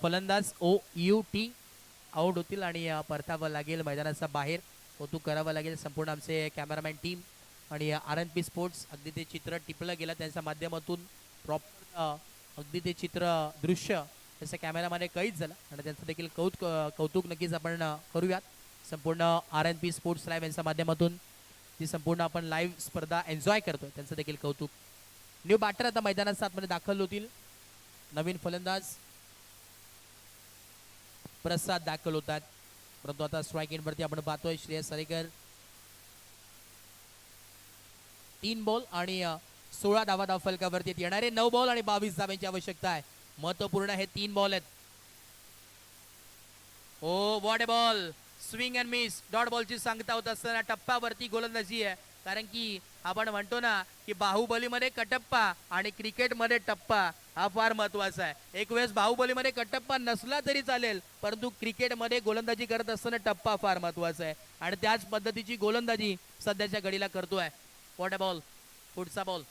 फलंदाज OUT आउट होतील आणि परतावं लागेल मैदानाच्या बाहेर. कौतुक करावं लागेल संपूर्ण आमचे कॅमेरामॅन टीम आणि RNP स्पोर्ट्स. अगदी ते चित्र टिपलं गेलं त्यांच्या माध्यमातून प्रॉपर अगदी ते चित्र दृश्य तसं कॅमेरामध्ये कैद झाला आणि त्यांचं देखील कौतुक नक्कीच आपण करूयात. संपूर्ण RNP स्पोर्ट्स लाईव्ह यांच्या माध्यमातून ती संपूर्ण आपण लाईव्ह स्पर्धा एन्जॉय करतोय, त्यांचं देखील कौतुक. न्यू बॅटर आता मैदानात आतमध्ये दाखल होतील. नवीन फलंदाज प्रसाद दाखल होतात, परंतु आता स्ट्राईक एंडवरती आपण पाहतोय श्रेयस सरेकर. 3 बॉल आणि 16 धावा फलकावरती येणारे. 9 बॉल आणि 22 धाव्यांची आवश्यकता आहे. महत्वपूर्ण हे 3 बॉल आहेत. Oh what a ball, swing and miss. Dot बॉलची सांगता होत असताना टप्प्यावरती गोलंदाजी आहे, कारण की आपण म्हणतो ना की बाहुबलीमध्ये कटप्पा आणि क्रिकेटमध्ये टप्पा हा फार महत्वाचा आहे. एक वेळेस बाहुबलीमध्ये कटप्पा नसला तरी चालेल, परंतु क्रिकेटमध्ये गोलंदाजी करत असताना टप्पा फार महत्वाचा आहे आणि त्याच पद्धतीची गोलंदाजी सध्याच्या घडीला करतोय. What a ball. पुढचा बॉल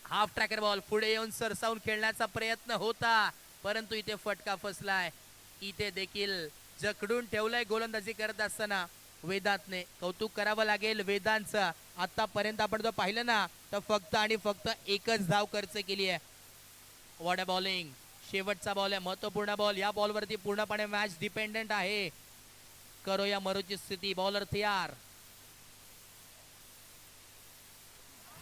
हाफ ट्रॅकर बॉल. पुढे येऊन सरसावून खेळण्याचा प्रयत्न होता, परंतु इथे फटका फसलाय. इथे देखील जखडून ठेवलंय गोलंदाजी करत असताना वेदांतने. कौतुक करावं लागेल वेदांतचं. आतापर्यंत आपण जर पाहिलं ना तर फक्त आणि फक्त एकच धाव खर्च केली आहे. What a bowling. शेवटचा बॉल आहे, महत्वपूर्ण बॉल. या बॉलवरती पूर्णपणे मॅच डिपेंडेंट आहे. करो या मरोची स्थिती. बॉलर तयार.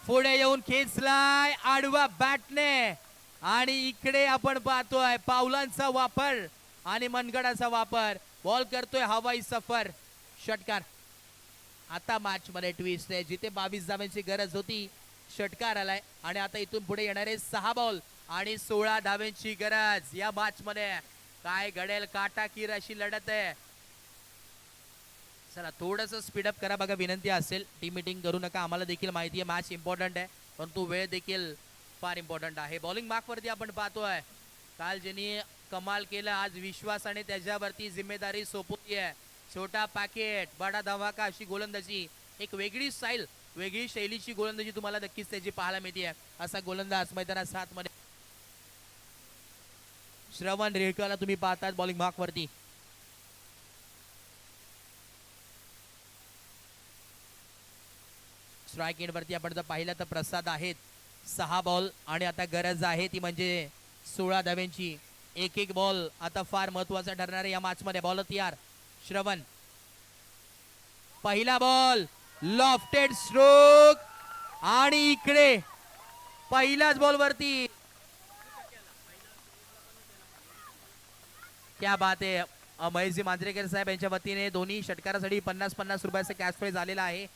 पुढे येऊन खेचलाय आडवा बॅटने आणि इकडे आपण पाहतोय पावलांचा वापर आणि मनगडाचा वापर. बॉल करतोय हवाई सफर. षटकार. आता मॅच मध्ये ट्विस्ट आहे. जिथे 22 धाव्यांची गरज होती षटकार आलाय आणि आता इथून पुढे येणारे 6 बॉल आणि 16 धाव्यांची गरज. या मॅच मध्ये काय घडेल, काटाकीर अशी लढत आहे. चला थोडंसं स्पीडअप करा बघा, विनंती असेल. टीम मीटिंग करू नका. आम्हाला देखील माहिती आहे मॅच इम्पॉर्टंट आहे, परंतु वेळ देखील फार इम्पॉर्टंट आहे. बॉलिंग मार्क वरती आपण पाहतोय काल ज्यांनी कमाल केलं, आज विश्वासाने त्याच्यावरती जिम्मेदारी सोपवली आहे. छोटा पॅकेट बडा धमाका अशी गोलंदाजी. एक वेगळी स्टाईल, वेगळी शैलीची गोलंदाजी तुम्हाला नक्कीच त्याची पाहायला मिळते. असा गोलंदाज मैदानात 7 मध्ये श्रवण रेळकरला तुम्ही पाहतात बॉलिंग मार्क वरती. स्ट्राईक एंड वरती आपण जर पाहिलं तर प्रसाद आहेत. 6 बॉल आणि आता गरज आहे ती म्हणजे 16 धाव्यांची. एक बॉल आता फार महत्वाचा ठरणार आहे या मॅच मध्ये. बॉल तयार. श्रवण. पहिला बॉल लॉफ्टेड स्ट्रोक आणि इकडे पहिल्याच बॉल वरती क्या बात आहे. महेशजी मांजरेकर साहेब यांच्या वतीने दोन्ही षटकारासाठी 50-50 रुपयाचा कॅश प्राइज आलेला आहे.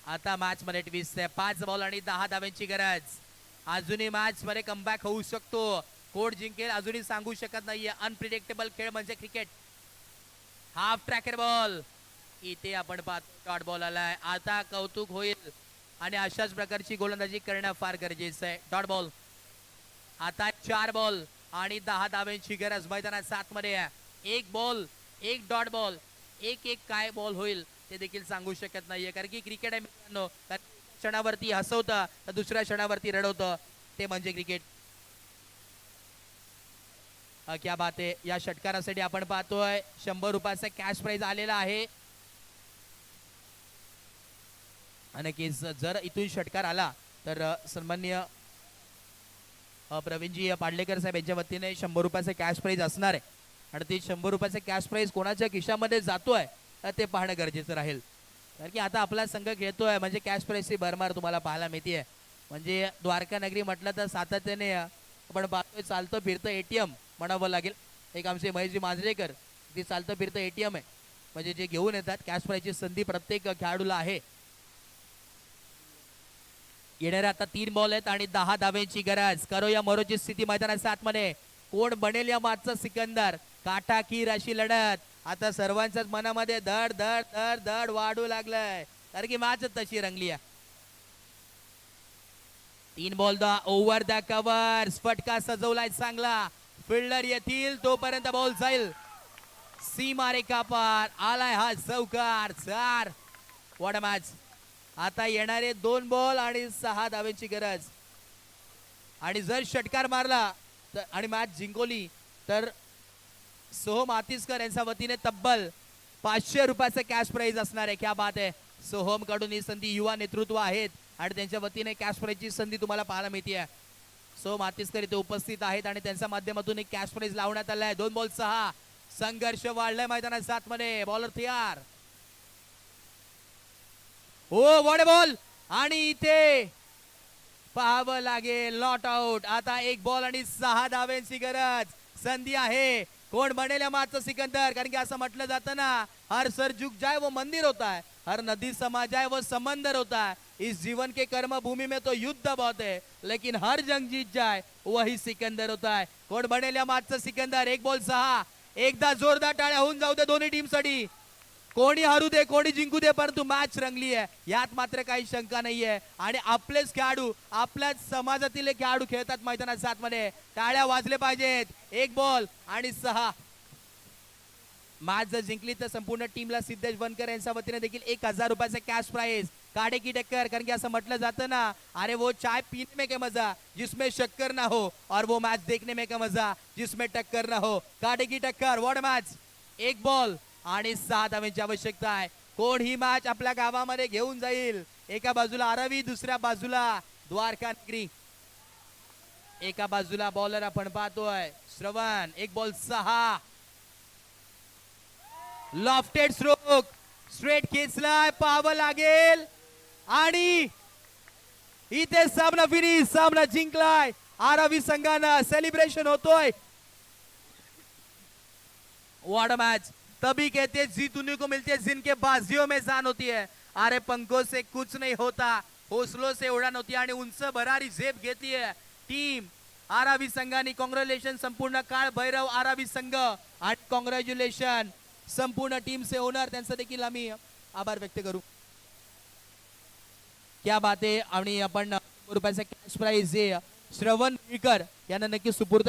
आता मॅच मध्ये ट्विस्ट आहे. 5 बॉल आणि 10 धाव्यांची गरज. अजूनही मॅच मध्ये कमबॅक होऊ शकतो. कोण जिंकेल अजूनही सांगू शकत नाहीये. अनप्रिडिक्टेबल खेळ म्हणजे क्रिकेट. Half tracker ball. इथे आपण पाहतो डॉट बॉल आलाय. आता कौतुक होईल आणि अशाच प्रकारची गोलंदाजी करणं फार गरजेचं आहे. Dot ball. आता 4 बॉल आणि 10 धाव्यांची गरज. मैदानात 7 मध्ये आहे. 1 बॉल 1 डॉट बॉल. एक काय बॉल होईल ते देखील सांगू शकत नाहीये, कारण की क्रिकेट आहे मित्रांनो. क्षणावरती हसवतं तर दुसऱ्या क्षणावरती रडवतं, ते म्हणजे क्रिकेट. क्या बात आहे. या षटकारासाठी आपण पाहतोय 100 रुपयाचा कॅश प्राइज आलेला आहे. आणि जर इथून षटकार आला तर सन्माननीय प्रवीणजी पाडलेकर साहेब यांच्या वतीने 100 रुपयाचा कॅश प्राइज असणार आहे आणि ते 100 रुपयाचा कॅश प्राइज कोणाच्या खिशामध्ये जातोय ते पाहणं गरजेचं राहील. कारण की आता आपला संघ खेळतोय म्हणजे कॅश प्राइजची भरमार तुम्हाला पाहायला मिळते. म्हणजे द्वारका नगरी म्हटलं तर सातत्याने आपण पाहतोय चालतं फिरतं ATM म्हणावं लागेल. एक आमचे महेशजी मांजरेकर ते चालतं फिरतं ATM आहे, म्हणजे जे घेऊन येतात कॅश प्राइजची संधी प्रत्येक खेळाडूला आहे. येणारे आता 3 बॉल आहेत आणि 10 धाव्यांची गरज. करो या मरोची स्थिती. मैदानात 7 मध्ये कोण बनेल या मागचा सिकंदर. काटाकीर अशी लढत. आता सर्वांच्याच मनामध्ये धड धड धड धड वाढू लागलाय, कारण की मॅच तशी रंगली आहे. 3 बॉल ओव्हर द कव्हर. फटका सजवलाय चांगला. फिल्डर येतील तोपर्यंत बॉल जाईल सीमारेखा पार. आलाय हा चौकार. 4. What a match. आता येणारे 2 बॉल आणि 6 धाव्यांची गरज. आणि जर षटकार मारला तर आणि मॅच जिंकवली तर सोहम आतिसकर यांच्या वतीने तब्बल 500 रुपयाचा कॅश प्राइज असणार आहे. क्या बात आहे. सोहम कडून ही संधी. युवा नेतृत्व आहेत आणि त्यांच्या वतीने कॅश प्राइजची संधी तुम्हाला पाहायला मिळते. सो मातीसकर इथे उपस्थित आहेत आणि त्यांच्या माध्यमातून एक कॅश प्राइज लावण्यात आलाय. 2 बॉल 6. संघर्ष वाढलाय मैदानात 7 मध्ये. बॉलर तयार. हो वॉड बॉल आणि इथे पाहावं लागेल नॉट आउट. आता 1 बॉल आणि 6 धाव्यांची गरज. संधी आहे. कोण बनेल या मागचं सिकंदर, कारण की असं म्हटलं जातं ना, हर सर झुक जाए वो मंदिर होता है, हर नदी समा जाए वो समंदर होता है. इस जीवन के कर्म भूमि में तो युद्ध बहुत है, लेकिन हर जंग जीत जाए वही सिकंदर होता है. कोण बनेल या मागचं सिकंदर. 1 बॉल 6. एकदा जोरदार टाळ्या होऊन जाऊ दे दोन्ही टीम साठी. कोणी हरू दे कोणी जिंकू दे, परंतु मॅच रंगली आहे यात मात्र काही शंका नाहीये. आणि आपलेच खेळाडू, आपल्याच समाजातील खेळाडू खेळतात मैदानात 7 मध्ये. टाळ्या वाजले पाहिजेत. 1 बॉल आणि 6. मॅच जर जिंकली तर संपूर्ण टीमला सिद्धेश बनकर यांच्या वतीने देखील 1000 रुपयाचे कॅश प्राइज. काढे की टक्कर, कारण की असं म्हटलं जातं ना, अरे वो चाय पीने में क्या मजा जिसमें शक्कर ना हो, और वो मैच देखने में क्या मजा जिसमें टक्कर ना हो. काढे की टक्कर. What match. 1 बॉल आणि 6 धावांची आवश्यकता आहे. कोण ही मॅच आपल्या गावामध्ये घेऊन जाईल. एका बाजूला आरवी, दुसऱ्या बाजूला द्वारका नगरी. एका बाजूला बॉलर आपण पाहतोय Shravan. 1 ball 6. Lofted stroke, straight खेचलाय. पाहावं लागेल आणि इथे सामना फिनिश. सामना जिंकलाय आरवी संघानं. सेलिब्रेशन होतोय. What a match. तभी कहते हैं जीत उन्हीं को मिलती है जिनके बाजियों में जान होती है. अरे पंखों से कुछ नहीं होता, हौसलों से उड़ान होती है. आणि उंच भरारी झेप घेती है टीम आरावी संघाने. कॉंग्रॅच्युलेशन संपूर्ण काळ भैरव आरावी संघ आणि कॉंग्रॅच्युलेशन संपूर्ण टीमचे ओनर, त्यांचा देखील आम्ही आभार व्यक्त करू. क्या बात आहे. आणि आपण रुपयाचा कॅश प्राइज श्रवण विळकर यांना नक्की सुपूर्द